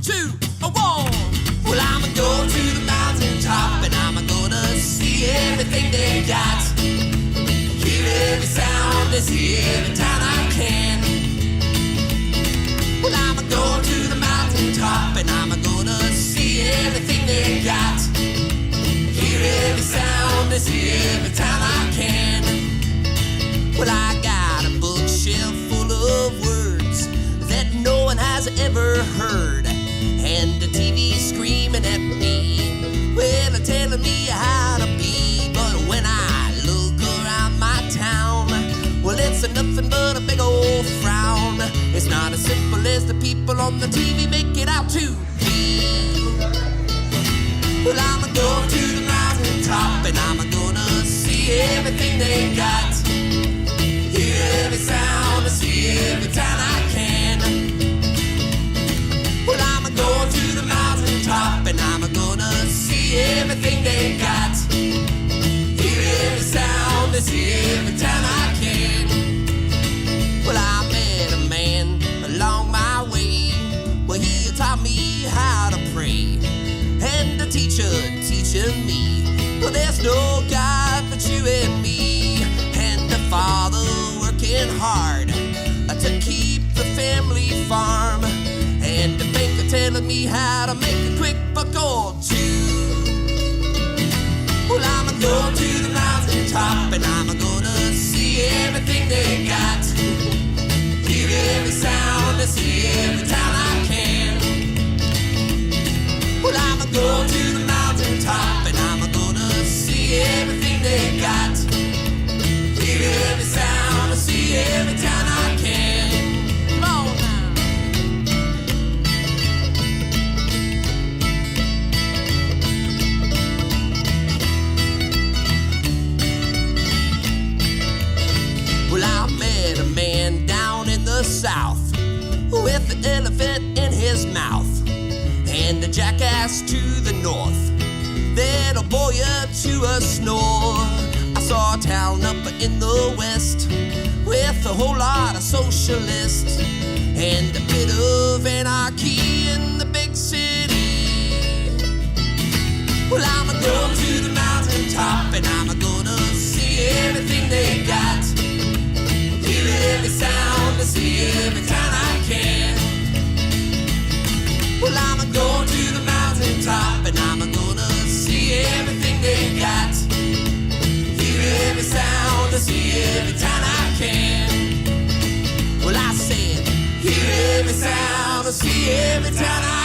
2, 1. Well, I'ma go to the mountaintop and I'm gonna see everything they got. Hear every sound and see every town I can. Well, I'ma go to the mountaintop and I'm gonna see everything they got. Hear every sound and see every town I can. Well, I got a bookshelf full of words that no one has ever heard, and the TV screaming at me, well, telling me how to be. But when I look around my town, well, it's nothing but a big old frown. It's not as simple as the people on the TV make it out to be. Well, I'ma go to the mountaintop and I'm gonna see everything they got. Hear every sound and see every town I can. Well, I'ma go to the mountaintop and I'm gonna see everything they got. Hear every sound and see every town I can. Well, I met a man along my way, well, he taught me how to pray, and the teacher teaching me, well, there's no God but you and me, and the father working hard to keep the family farm, and the banker telling me how to make a quick buck or two. Well, I'ma go to the mountaintop and I'm gonna see everything they got. Hear every sound and see every town I can. Well, I'ma go to the mountaintop and I'm gonna see everything they got. Hear every sound and see every town I can. Come on now. Well, I met a man down in the south with an elephant in his mouth and a jackass to the north that'll bore you to a snore. I saw a town up in the west with a whole lot of socialists and a bit of anarchy in the big city. Well, I'ma go to the mountaintop and I'm gonna see everything they got. Hear every sound and see every town I can. Well, I'ma go to the mountaintop and I'm gonna see everything they got. Hear every sound and see every town I can. Well, I said, hear every sound and see every town I can.